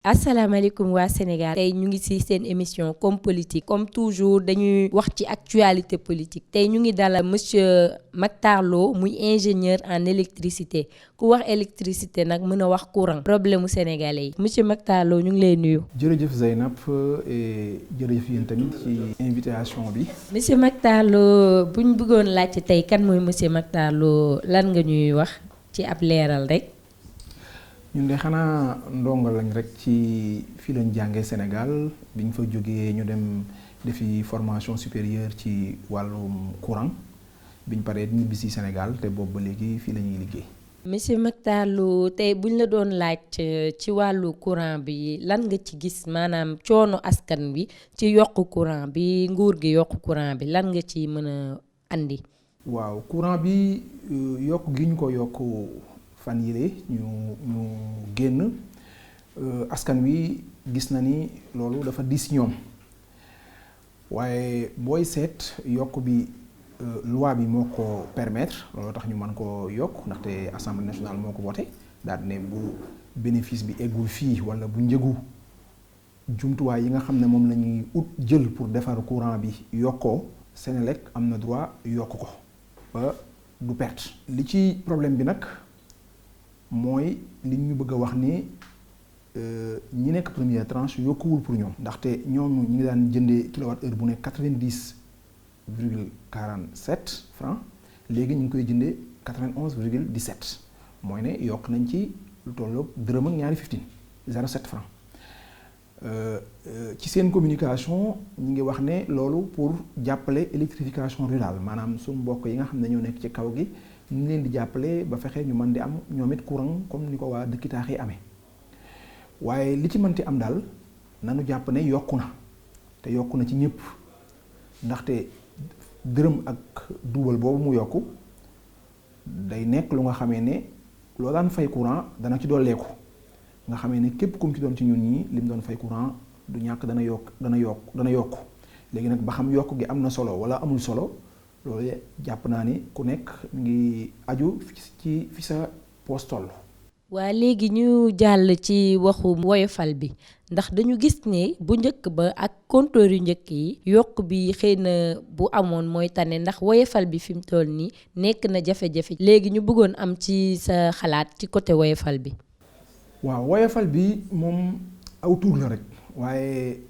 asalaamaaleykum waa Sénégal tey ñu ngi ci seen émission comme politique comme toujours dañuy wax ci actualité politique tey ñu ngi dalal monsieur Mactar Lo muy ingénieur en électricité ku wax électricité nag mën a wax courant problème mu sénégalais yi monsieur Mactar Lo ñu ngi lay nuyu. jërëjëf Zeynab jërëjëf yéen tamit ci invitation bi. monsieur Mactar Lo bu ñu bëggoon laajte tey kan mooy monsieur Mactar Lo lan nga ñuy wax ci ab leeral rek. ñun de xanaa ndongo lañ rek ci fii lañ jàngee Sénégal bi ñu fa jógee ñu dem defi formation supérieure ci wàllum courant bi ñu paree ñibbi si Sénégal te boobu ba léegi fii la ñuy liggéey. monsieur Mactar Lo tey buñ la doon laaj ci wàllu courant bi lan nga ci gis maanaam coono askan bi ci yokku courant bi nguur gi yokku courant bi lan nga ci mën a andi. waaw courant bi yokk gi ñu ko yokk fan yile ñu génn askan wi gis na ni loolu dafa dis ñoom waaye booy seet yokk bi loi bi moo ko permettre loolu tax ñu mën ko yokk ndaxte assemblée nationale moo ko voté daal ne bu bénéfice bi eggul fii walla bu njëgu jumtuwaay yi nga xam ne moom la ñuy ut jël pour defar courant bi yokkoo Senelec am na droit yokk ko ba du perte. li ci problème bi nag mooy li ñu bëgg a wax ni ñi nekk première tranche yokkuwul pour ñoom ndaxte ñoom ñi ngi daan jëndee kilowatt heure bu ne 90,47 francs léegi ñu ngi koy jëndee 91,17 mooy ne yokk nañ ci lu tolloog dërëm ak ñaari 0,7 francs ci seen communication ñi ngi wax ne loolu pour jàppale électrification rurale maanaam suñu mbokk yi nga xam ne ñoo nekk ci kaw gi ñu ngi leen di jàppale ba fexe ñu mën di am ñoom it courant comme ni ko waa dëkki taax yi amee waaye li ci mënti am daal nanu jàpp ne yokku na te yokku na ci ñëpp ndaxte dërëm ak duubal boobu mu yokku day nekk lu nga xamee ne loo daan fay courant dana ci dolleeku nga xamee ne képp kum ci doon ci ñun ñii li mu doon fay courant du ñàkk dana yokk léegi nag ba xam yokk gi am na solo wala amul solo loolu jàpp naa ni ku nekk ngi aju ci fi sa poos toll. waa léegi ñu jàll ci waxu woyofal bi ndax dañu gis ne bu njëkk ba ak compteur yu njëkk yi yokk bi xëy na bu amoon mooy tane ndax woyofal bi fi mu toll nii nekk na jafe-jafe léegi ñu bëggoon am ci sa xalaat ci côté woyofal bi. waaw woyofal bi moom aw tuur la rek waaye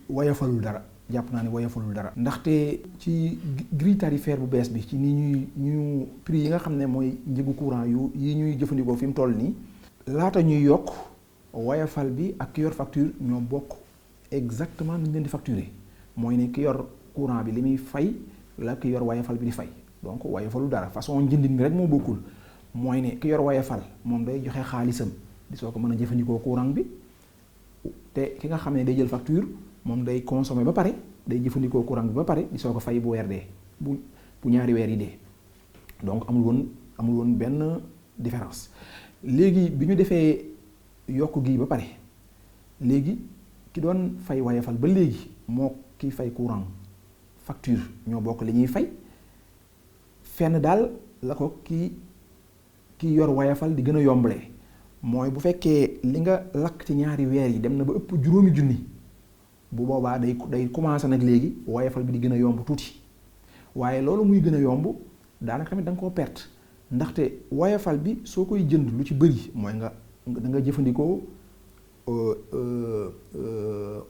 woyofalul dara. jàpp naa ne woyofalul dara ndaxte ci grille tarifaire bu bees bi ci ni ñu prix yi nga xam ne mooy njëgu courant yi ñuy jëfandikoo fi mu toll nii laata ñuy yokk woyofal bi ak ki yor facture ñoo bokk exactement ni ñu leen di facturer mooy ne ki yor courant bi li muy fay la ki yor woyofal bi di fay donc woyofalul dara façon njëndin mi rek moo bokkul mooy ne ki yor woyofal moom day joxe xaalisam di soo ko mën a jëfandikoo courant bi te ki nga xam ne day jël facture moom day consommer ba pare day jëfandikoo courant bi ba pare di soo ko fay bu weer dee bu ñaari weer yi dee donc amul woon benn différence léegi bi ñu defee yokk gi ba pare léegi ki doon fay woyofal ba léegi moo ki fay courant facture ñoo bokk li ñuy fay fenn daal la ko ki yor woyofal di gën a yombalee mooy bu fekkee li nga lakk ci ñaari weer yi dem na ba ëpp juróomi junni bu boobaa day commencé nag léegi woyofal bi di gën a yomb tuuti waaye loolu muy gën a yomb daanaka tamit da nga koo perte ndaxte woyofal bi soo koy jënd lu ci bëri mooy da nga jëfandikoo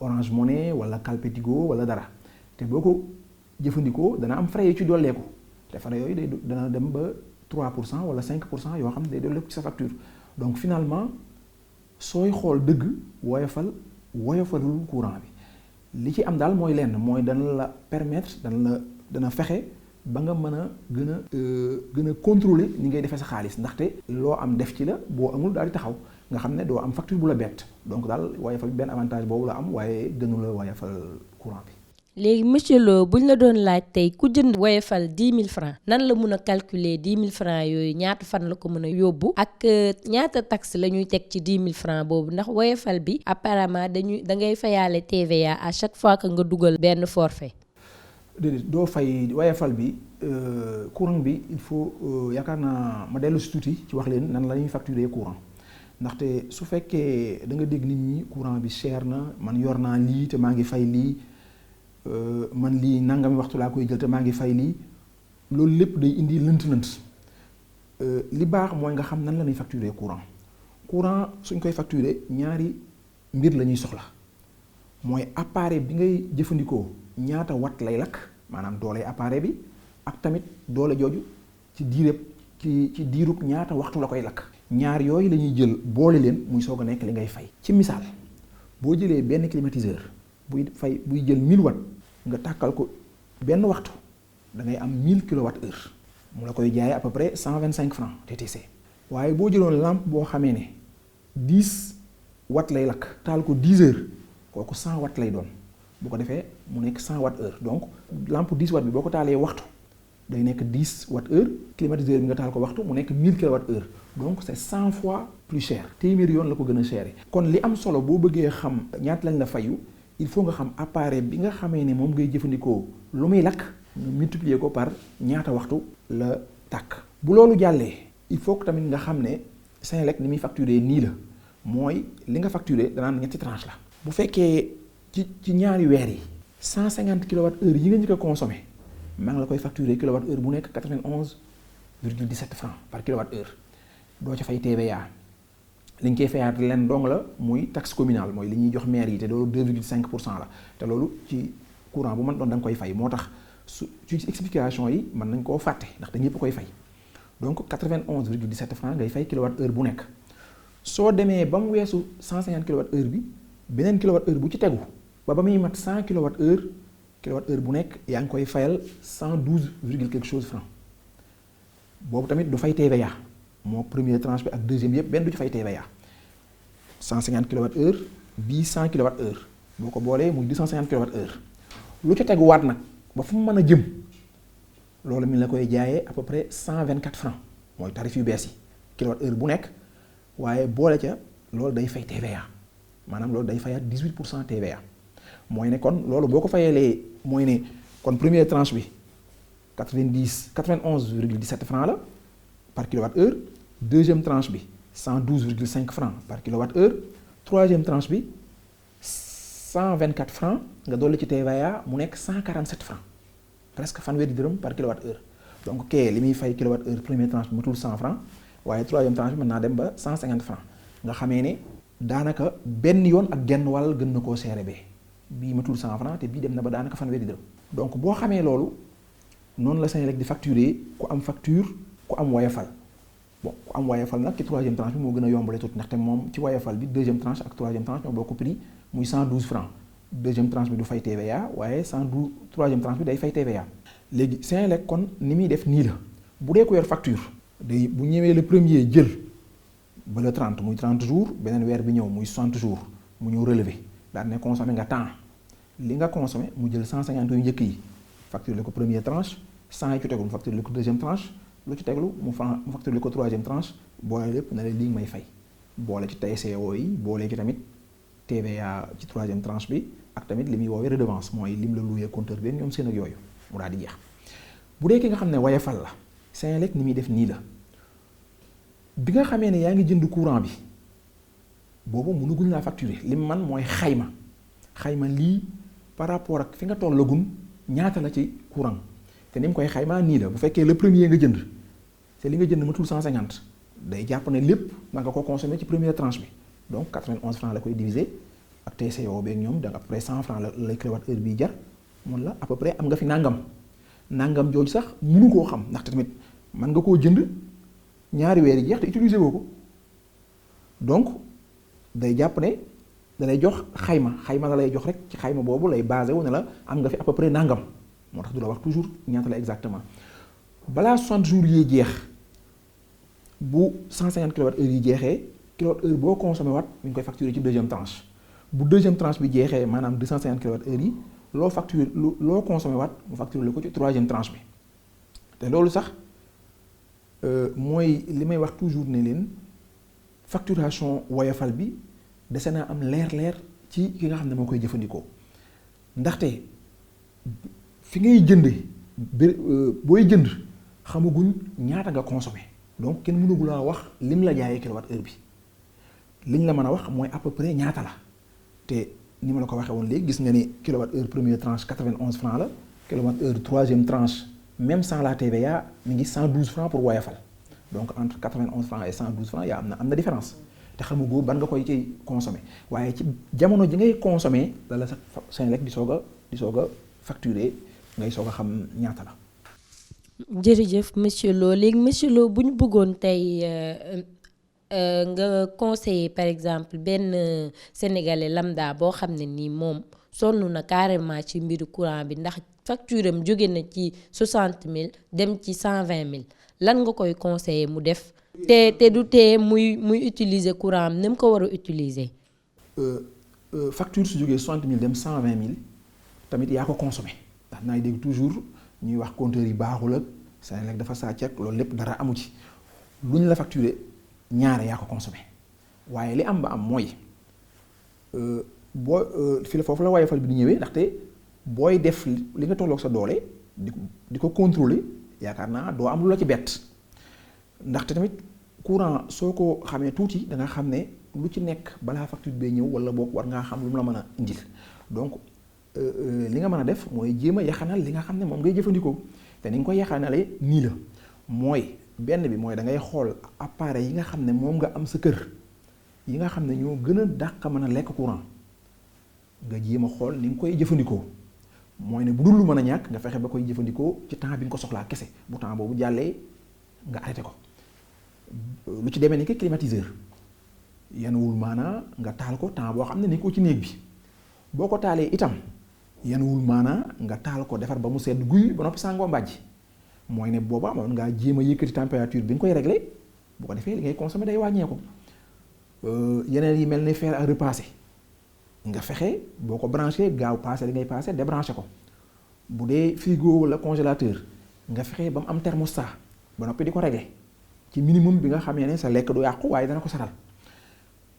Orange Money wala Calpe Tigo wala dara te boo ko jëfandikoo dana am frais yu ci dolleeku te frais yooyu dana dem ba 3% wala 5% yoo xam ne day dolleeku ci sa facture donc finalement sooy xool dëgg woyofalul courant bi li ci am daal mooy lenn mooy dana la permettre dana fexe ba nga mën a gën a contrôler ni ngay defee sa xaalis ndaxte loo am def ci la boo amul daal di taxaw nga xam ne doo am facture bu la bett donc daal woyofal bi benn avantage boobu la am waaye gënu la woyofal courant bi. léegi monsieur Lo buñ la doon laaj tey ku jënd woyofal 10 000 francs nan la mun a calculer 10 000 francs yooyu ñaata fan la ko mën a yóbbu ak ñaata taxe la ñuy teg ci 10 000 francs boobu ndax woyofal bi apparemment da ngay fayaale TVA à chaque fois que nga dugal benn forfait. déedéet doo fay woyofal bi courant bi il faut yaakaar naa ma dellu si tuuti ci wax leen nan la ñuy facturer courant ndaxte su fekkee da nga dégg nit ñi courant bi cher na, man yor naa lii te maa ngi fay lii, man lii nangami waxtu laa koy jël te maa ngi fay lii, loolu lépp day indi lënt-lënt. Li baax mooy nga xam nan la ñuy facturer courant. Courant suñ koy facturer ñaari mbir la ñuy soxla, mooy appareil bi ngay jëfandikoo ñaata watt lay lakk, maanaam doole appareil bi, ak tamit doole jooju ci diirub ñaata waxtu la koy lakk. ñaar yooyu la ñuy jël boole leen muy soog a nekk li ngay fay. ci misaal boo jëlee benn climatiseur buy jël 1000 watts nga tàkkal ko benn waxtu da ngay am 1000 kWh mu la koy jaayee à peu près 125 francs TTC. waaye boo jëloon lampe boo xamee ne 10 watts lay lakk taal ko 10 heures kooku 100 watts lay doon, bu ko defee mu nekk 100 Wh. Donc lampe 10 watts bi boo ko taalee waxtu day nekk 10 Wh. Climatiseur bi nga taal ko waxtu mu nekk 1000 kWh. Donc c'est 100 fois plus cher, téeméeri yoon la ko gën a cher. kon li am solo boo bëggee xam ñaata lañ la fayu, il faut nga xam appareil bi nga xamee ne moom ngay jëfandikoo lu muy lakk nga multiplier ko par ñaata waxtu la tàkk. bu loolu jàllee il faut que tamit nga xam ne Senelec ni muy facturer nii la, mooy li nga facturer danaan ñetti tranche la. bu fekkee ci ñaari weer yi 150 kWh yi nga njëkk a consommé maa ngi la koy facturer kWh bu nekk 91,17 francs par kWh. doo ca fay TVA, li nga koy fayaat leen dong la muy taxe communale, mooy li ñuy jox maire yi te loolu 2,5% la, te loolu ci courant bu mën doon da nga koy fay. moo tax ci explication yi mën nañ koo fàtte ndaxte ñëpp koy fay. donc 91,17 francs ngay fay kWh bu nekk. soo demee ba mu weesu 150 kWh bi, beneen kWh bu ci tegu ba muy mat 100 kWh bu nekk yaa ngi koy fayal 112 virgule quelque chose francs. boobu tamit du fay TVA. moo première tranche bi ak deuxième yëpp benn du ci fay TVA. 150 kWh bii 100 kWh boo ko boolee muy 250 kWh. lu ca teguwaat nag ba fu mu mën a jëm loolu mi la koy jaayee à peu près 124 francs mooy tarif yu bees yi kWh bu nekk, waaye boole ca loolu day fay TVA, maanaam loolu day fayaat 18% TVA. mooy ne kon loolu boo ko fayalee mooy ne kon première tranche bi 91,17 francs la par kWh. Deuxième tranche bi 112,5 francs par kWh. Troisième tranche bi 124 francs nga dolli ci TVA mu nekk 147 francs, presque fanweeri dërëm par kWh. donc kee li muy fay kWh première tranche bi matul 100 francs, waaye troisième tranche bi mën naa dem ba 150 francs. nga xamee ne daanaka benn yoon ak genn wàll gën na koo seere bee, bii matul 100 francs te bii dem na ba daanaka fanweeri dërëm. donc boo xamee loolu noonu la Senelec di facturer ku am facture ku am Woyofal. bon ku am Woyofal nag ci troisième tranche bi moo gën a yombale tuuti ndaxte moom ci Woyofal bi deuxième tranche ak troisième tranche ñoo bokk prix muy 112 francs. deuxième tranche bi du fay TVA, waaye 112 troisième tranche bi day fay TVA. léegi Senelec kon ni muy def nii la, bu dee ko yor facture day bu ñëwee le premier jël ba le 30 muy 30 jours, beneen weer bi ñëw muy 60 jours mu ñëw relevé daal ne consommé nga temps li nga consommé mu jël 150 yu njëkk yi facturé ko première tranche, 100 yi ci tegul mu facturé ko deuxième tranche, lu ci teglu mu facturé ko troisième tranche, boole lépp na la lii may fay boole ci TCO yi, boole ci tamit TVA ci troisième tranche bi ak tamit li muy woowee redevance mooy lim la loué compteur bi ñoom seen ak yooyu mu daal di jeex. bu dee ki nga xam ne Woyofal la Senelec ni muy def nii la, bi nga xamee ne yaa ngi jënd courant bi boobu mënuguñ laa facturer, lim man mooy xayma lii par rapport ak fi nga tollagun ñaata la ci courant. te ni mu koy xaymaa nii la, bu fekkee le premier nga jënd te li nga jënd matul 150 day jàpp ne lépp na nga ko consommé ci première tranche bi, donc 91 francs la koy diviser ak TCO beeg ñoom da nga à peu près 100 francs la lay kWh bii jar, mun la à peu près am nga fi nangam jooju sax mënu koo xam ndaxte tamit mën nga koo jënd ñaari weer yi jeex te utiliser woo ko. donc day jàpp ne da lay jox xayma la lay jox rek, ci xayma boobu lay basé wu ne la am nga fi à peu près nangam, moo tax du la wax toujours ñaata la exactement. balaa 60 jours yi jeex bu 150 kWh yi jeexee kWh boo consommé waat mi ngi koy facturer ci deuxième tranche. bu deuxième tranche bi jeexee maanaam 250 kWh yi loo facturer loo consommé waat mu facturer la ko ci troisième tranche bi. te loolu sax mooy li may wax toujours ne leen facturation Woyofal bi dese naa am leer ci ki nga xam ne moo koy jëfandikoo, ndaxte fi ngay jënde booy jënd xamaguñ ñaata nga consommé, donc kenn mënagulaa wax lim la jaayee kWh bi. liñ la mën a wax mooy à peu près ñaata la te ni ma la ko waxee woon léegi gis nga ni kilowatt heure première tranche 91 francs la kilowatt heure troisième tranche même sans la TVA mi ngi 112 francs pour woyofal donc entre 91 francs et 112 francs yaa am na différence te xamugoo ban nga koy ciy consommer waaye ci jamono ji ngay consommer la sa Senelec di soog a facturer ngay soog a xam ñaata la. jërëjëf monsieur Lo léegi monsieur Lo bu ñu bëggoon tey nga conseiller par exemple benn sénégalais lambda boo xam ne nii moom sonn na carrément ci mbiru courant bi ndax facture am jóge na ci 60 000 dem ci 120 000 lan nga koy conseiller mu def te du tee muy utiliser courant am ni mu ko war a utiliser. facture su jógee 60 000 dem 120 000 tamit yaa ko consommé ndax naay dégg toujours ñuy wax compteur yi baaxul ak Senelec dafa sàcc ak loolu lépp dara amu ci lu ñu la facturé ñaare yaa ko consommé waaye li am ba am mooy fi la foofu la woyofal bi di ñëwee ndaxte booy def li nga tolloog sa doole di ko contrôler yaakaar naa doo am lu la ci bett ndaxte tamit courant soo ko xamee tuuti da nga xam ne lu ci nekk balaa facture bee ñëw wala boog war ngaa xam lu mu la mën a indil donc li nga mën a def mooy jéem a yaxanal li nga xam ne moom ngay jëfandikoo te ni nga koy yaxanalee nii la mooy benn bi mooy da ngay xool appareil yi nga xam ne moom nga am sa kër yi nga xam ne ñoo gën a dàq mën a lekk courant nga jéem a xool ni nga koy jëfandikoo mooy ne bu dul lu mën a ñàkk nga fexe ba koy jëfandikoo ci temps bi nga ko soxlaa kese bu temps boobu jàllee nga arrêté ko lu ci demee ni que climatiseur yanuwul maanaa nga taal ko temps boo xam ne ni ko ci néeg bi boo ko taalee itam yanuwul maanaa nga taal ko defar ba mu sedd guy ba noppi sàngoo mbàjj mooy ne booba amoon ngaa jéem a yëkkati température bi nga koy régler bu ko defee li ngay consommer day wàññeeku yeneen yi mel ne fer à repasser nga fexe boo ko branché gaaw passé li ngay passé débranché ko bu dee frigo wala congélateur nga fexe ba mu am thermostat ba noppi di ko régler ci minimum bi nga xamee ne sa lekk du yàqu waaye dana ko saral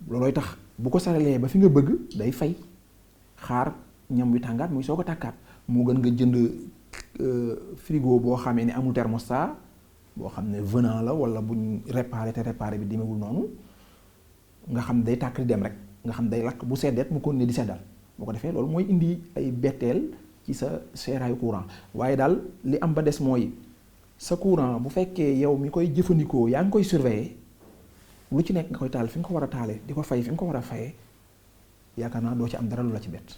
loolooy tax bu ko saralee ba fi nga bëgg day fay xaar ñam wi tàngaat muy soo ko tàkkaat moo gën nga jënd frigo boo xamee ne amul thermostat boo xam ne venant la wala buñ réparé te réparé bi demewul noonu nga xam day tàkk di dem rek nga xam day lakk bu seddeet mu continuer di seddal boo ko defee loolu mooy indi ay betteel ci sa seeraayu courant waaye daal li am ba des mooy sa courant bu fekkee yow mi koy jëfandikoo yaa ngi koy surveiller lu ci nekk nga koy taal fi nga ko war a taalee di ko fay fi nga ko war a fayee yaakaar naa doo ci am dara lu la ci bett.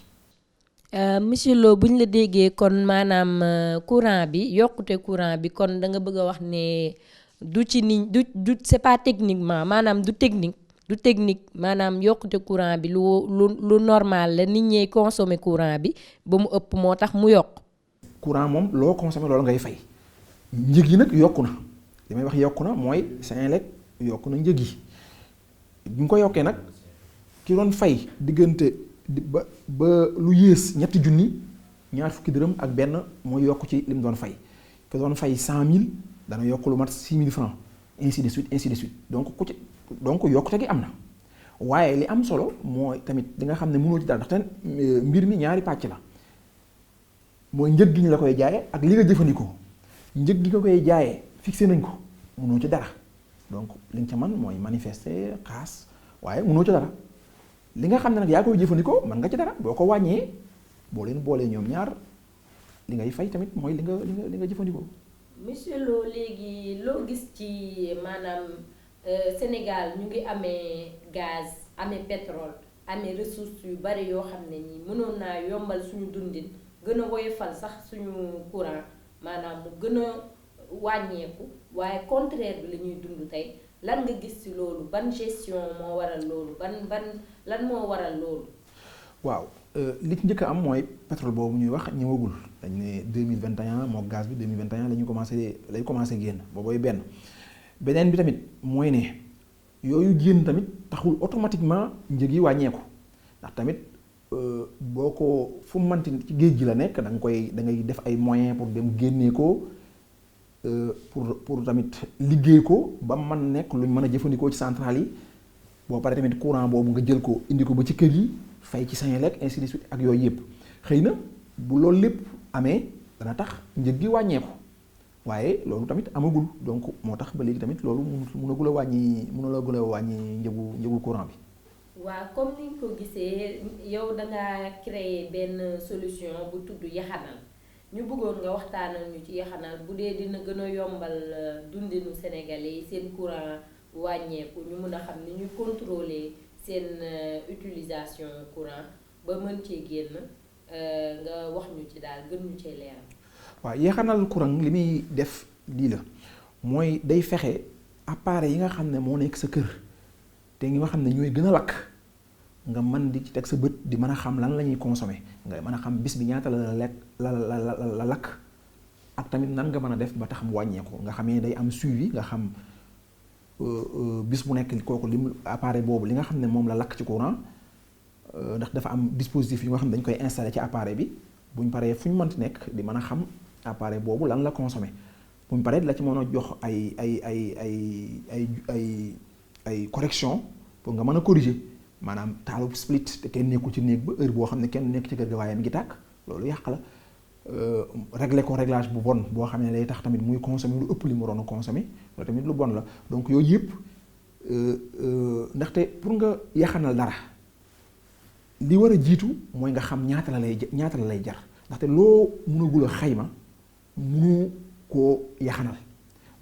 monsieur Lo bu ñu la déggee kon maanaam courant bi yokkute courant bi kon da nga bëgg a wax ne du ci ni du c'est pas techniquement maanaam du technique maanaam yokkute courant bi lu normal la nit ñee consommer courant bi ba mu ëpp moo tax mu yokk. courant moom loo consommer loolu ngay fay njëg yi nag yokku na li may wax yokku na mooy Senelec yokku na njëg yi bu ñu ko yokkee nag ki doon fay diggante ba lu yées ñetti junni ñaar fukki dërëm ak benn mooy yokk ci li mu doon fay ki doon fay 100 000 dana yokk lu mat 6 000 francs ainsi de suite donc yokkute gi am na waaye li am solo mooy tamit di nga xam ne mënoo ci dara ndaxte mbir mi ñaari pàcc la mooy njëg gi ñu la koy jaaye ak li nga jëfandikoo njëg gi nga koy jaayee fixé nañ ko mënoo ci dara donc li nga ca man mooy manifester xaas waaye mënoo ci dara li nga xam ne nag yaa koy jëfandikoo mën nga ci dara boo ko wàññee boo leen boolee ñoom ñaar li ngay fay tamit mooy li nga jëfandikoo. monsieur Lo léegi loo gis ci maanaam Sénégal ñu ngi amee gaz amee pétrole amee ressources yu bari yoo xam ne nii mënoon naa yombal suñu dundin gën a woyofal sax suñu courant maanaam mu gën a wàññeeku waaye contraire bi la ñuy dund tey lan nga gis ci loolu ban gestion moo waral loolu lan moo waral loolu. waaw li ci njëkk a am mooy pétrole boobu ñuy wax ñëwagul dañ ne 2021 moo gaz bi 2021 la ñu commencé génn boobooy beneen bi tamit mooy ne yooyu génn tamit taxul automatiquement njëg yi wàññeeku ndax tamit boo ko fu mu mënti ci géej gi la nekk da ngay def ay moyens pour dem génnee ko pour tamit liggéey ko ba mën nekk luñ mën a jëfandikoo ci centrale yi boo paree tamit courant boobu nga jël ko indi ko ba ci kër yi fay ci Senelec ainsi de suite ak yooyu yëpp xëy na bu loolu lépp amee dana tax njëg gi wàññeeku waaye loolu tamit amagul donc moo tax ba léegi tamit loolu mënagul a wàññi njëgu courant bi. waaw comme niñ ko gisee yow da nga créer benn solution bu tudd yaxanal ñu bëggoon nga waxtaanal ñu ci yaxanal bu dee dina gën a yombal dundinu Sénégalais yi seen courant wàññeeku ñu mën a xam ni ñuy contrôler seen utilisation courant ba mën cee génn nga wax ñu ci daal gën ñu cee leeral. waaw yaxanal courant li muy def lii la mooy day fexe appareil yi nga xam ne moo nekk sa kër te nga xam ne ñooy gën a lakk nga mën di ci teg sa bët di mën a xam lan la ñuy consommer nga mën a xam bis bi ñaata la lekk la lakk ak tamit nan nga mën a def ba tax mu wàññeeku nga xamee day am suivi nga xam bis bu nekk kooku li mu appareil boobu li nga xam ne moom la lakk ci courant ndax dafa am dispositif yu nga xam ne dañ koy installé ci appareil bi buñ paree fu ñu mënti nekk di mën a xam appareil boobu lan la consommé buñ paree la ci mën a jox ay correction pour nga mën a corriger maanaam taalu split te kenn nekkul ci néeg ba heure boo xam ne kenn nekk ci kër ga waaye mi ngi tàkk loolu yàq la régler ko réglage bu bon boo xam ne day tax tamit muy consommer lu ëpp li mu waroon a consommer loolu tamit lu bon la donc yooyu yëpp ndaxte pour nga yaxanal dara li war a jiitu mooy nga xam ñaata la lay jar ndaxte loo mënagul a xayma mënu koo yaxanal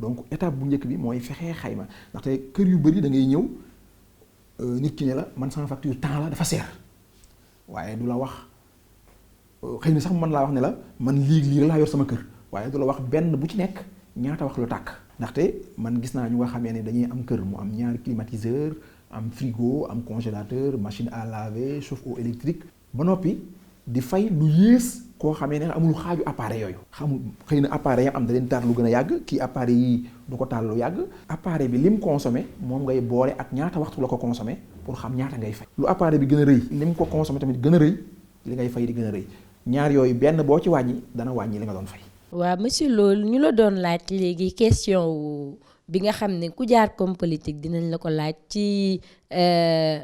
donc étape bu njëkk bi mooy fexee xayma ndaxte kër yu bari da ngay ñëw nit ki ne la man sama facture temps la dafa seer waaye du la wax xëy na sax mën laa wax ne la man lii laa yor sama kër waaye du la wax benn bu ci nekk ñaata wax lu tàkk ndaxte man gis naa ñu nga xamee ne dañuy am kër mu am ñaari climatiseur am frigo am congélateur machine à laver chauffe-eau électrique ba noppi di fay lu yées koo xamee ne amul xaaju appareil yooyu xamul xëy na appareil yam am da leen taal lu gën a yàgg kii appareil yi du ko taal lu yàgg appareil bi lim consommé moom ngay boole ak ñaata waxtu la ko consommé pour xam ñaata ngay fay lu appareil bi gën a rëy lim ko consommé tamit gën a rëy li ngay fay di gën a rëy ñaar yooyu benn boo ci wàññi dana wàññi li nga doon fay. waaw monsieur loolu ñu la doon laaj léegi question bi nga xam ne ku jaar comme politique dinañ la ko laaj ci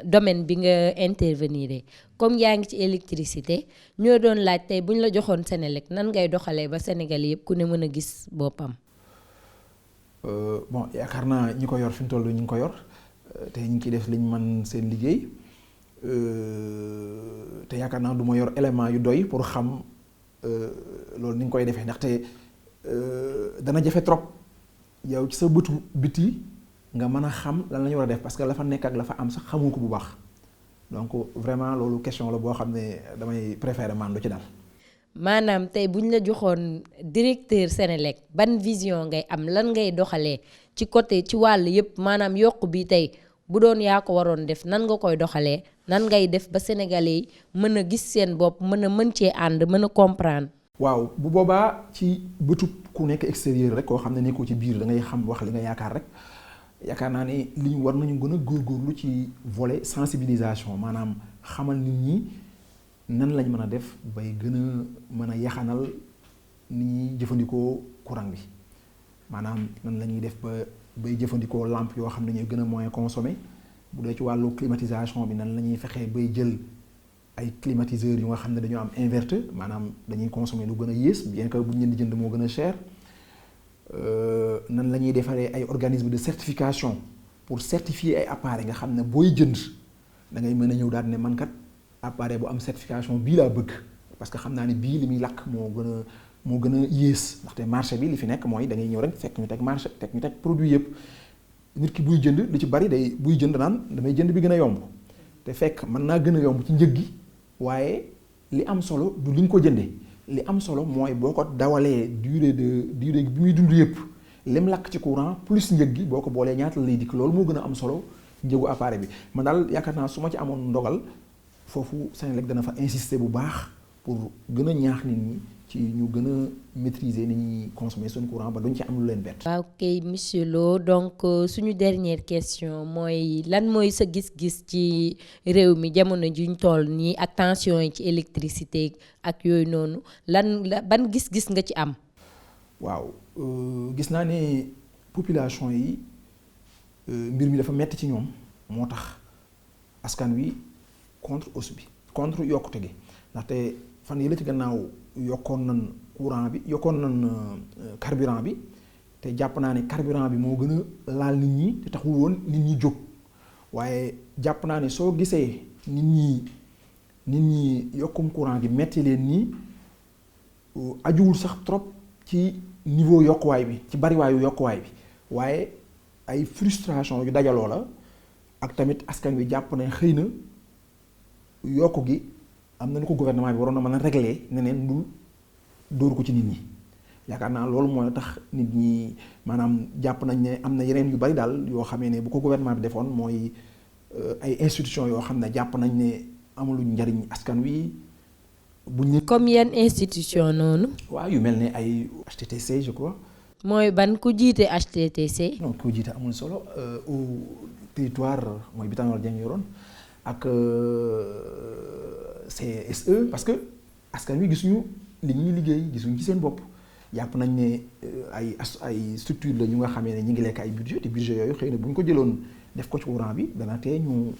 domaine bi nga intervenir comme yaa ngi ci électricité ñoo doon laaj tey bu ñu la joxoon Senelec nan ngay doxalee ba Sénégal yëpp ku ne mën a gis boppam. Bon yaakaar naa ñi ko yor fi mu toll ñu ngi ko yor te ñu ngi ciy def liñ mën seen liggéey te yaakaar naa du ma yor élément yu doy pour xam loolu ni nga koy defee ndaxte dana jafe trop yow ci sa bëtu biti nga mën a xam lan la ñu war a def parce que la fa nekk ak la fa am sax xamu ko bu baax donc vraiment loolu question la boo xam ne damay préférer man lu ci daal. maanaam tey bu ñu la joxoon directeur Senelec ban vision ngay am lan ngay doxalee ci côté ci wàll yëpp maanaam yokk bi tey bu doon yaa ko waroon def nan nga koy doxalee nan ngay def ba sénégalais yi mën a gis seen bopp mën cee ànd mën a comprendre. waaw bu boobaa ci bëtub ku nekk extérieur rek koo xam ne nekkoo ci biir da ngay xam wax li nga yaakaar rek yaakaar naa ne li ñu war nañu gën a góorgóorlu ci volet sensibilisation maanaam xamal nit ñi nan lañ mën a def bay gën a mën a yaxanal ni ñuy jëfandikoo courant bi maanaam nan la ñuy def ba bay jëfandikoo lampe yoo xam ne ñooy gën a moyen consommé bu dee ci wàllu climatisation bi nan la ñuy fexee bay jël ay climatiseurs yu nga xam ne dañoo am inverteur maanaam dañuy consommer lu gën a yées bien que bu ñu leen di jënd moo gën a cher nan la ñuy defaree ay organismes de certification pour certifier ay appareils nga xam ne booy jënd da ngay mën a ñëw daal ne man kat appareil bu am certification bii laa bëgg parce que xam naa ne bii li muy lakk moo gën a yées ndaxte marché bi li fi nekk mooy da ngay ñëw rek fekk ñu teg marché teg ñu teg produit yëpp nit ki buy jënd lu ci bari day buy jënd naan damay jënd bi gën a yomb te fekk mën naa gën a yomb ci njëg gi waaye li am solo du li nga ko jëndee li am solo mooy boo ko dawalee durée bi muy dund yëpp lim lakk ci courant plus njëg gi boo ko boolee ñaata la lay dikk loolu moo gën a am solo njëgu appareil bi man daal yaakaar naa su ma ci amoon ndogal foofu Senelec dana fa insister bu baax pour gën a ñaax nit ñi ci ñu gën a maîtriser ni ñuy consommer seen courant ba duñ ci am lu leen bett. waaw kay monsieur Lo donc suñu dernière question mooy lan mooy sa gis-gis ci réew mi jamono ji ñu toll nii ak tension yi ci électricité ak yooyu noonu ban gis-gis nga ci am. waaw gis naa ne population yi mbir mi dafa metti ci ñoom moo tax askan wi contre hausse bi contre yokkute gi ndaxte fan yi la ci gannaaw yokkoon nañ courant bi yokkoon nañ carburant bi te jàpp naa ne carburant bi moo gën a laal nit ñi te taxul woon nit ñi jóg waaye jàpp naa ne soo gisee nit ñi yokkum courant gi metti leen nii ajuwul sax trop ci niveau yokkuwaay bi ci bariwaayu yokkuwaay bi waaye ay frustration yu dajaloo la ak tamit askan wi jàpp ne xëy na yokku gi am na nu ko gouvernement bi waroon na mën a régler neneen dul dóor ko ci nit ñi yaakaar naa loolu mooy tax nit ñi maanaam jàpp nañ ne am na yeneen yu bari daal yoo xamee ne bu ko gouvernement bi defoon mooy ay institutions yoo xam ne jàpp nañ ne amuluñ njariñ askan wi buñ. comme yan institution noonu. waaw yu mel ne ay HTTC je crois. mooy ban ku jiite HTTC. non ku jiite amul solo au territoire mooy bi Tanor Dieng yoroon ak CSE parce que askan wi gisuñu li ñuy liggéey gisuñu ci seen bopp jàpp nañ ne ay structure la ñu nga xamee ne ñu ngi lekk ay budget te budget yooyu xëy na bu ñu ko jëloon def ko ci courant bi dana tee ñu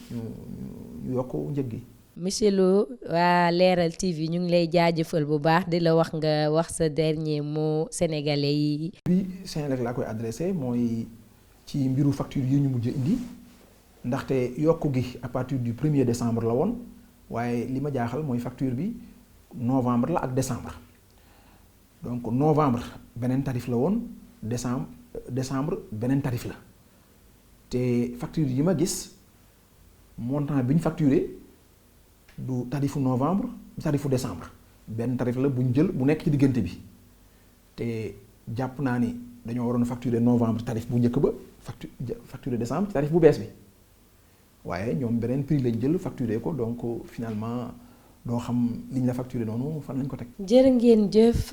yokk njëg gi. monsieur Lo waa Leral TV ñu ngi lay jaajëfal bu baax di la wax nga wax sa dernier mot sénégalais yi. bi Senelec laa koy adressé mooy ci mbiru facture yi ñu mujj indi ndaxte yokku gi à partir du 1er décembre la woon waaye li ma jaaxal mooy facture bi novembre la ak décembre donc novembre beneen tarif la woon décembre beneen tarif la te facture yi ma gis montant bi ñu facturé du tarifu novembre du tarifu décembre benn tarif la bu ñu jël bu nekk ci diggante bi te jàpp naa ni dañoo waroon a facturer novembre tarif bu njëkk ba facturer décembre tarif bu bees bi waaye ñoom beneen prix lañ jël facturer ko donc finalement doo xam liñ la facturer noonu fan lañ ko teg. jërë ngeen jëf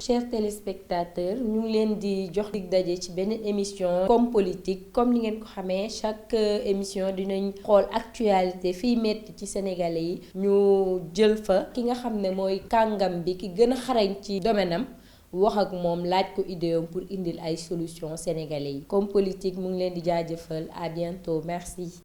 chers téléspectateurs ñu ngi leen di jox dig daje ci beneen émission comme politique comme ni ngeen ko xamee chaque émission dinañ xool actualité fii metti ci sénégalais yi ñu jël fa ki nga xam ne mooy kàngam bi ki gën a xarañ ci domaine am wax ak moom laaj ko idéom pour indil ay solutions sénégalais yi comme politique mu ngi leen di jaajëfal à bientôt merci.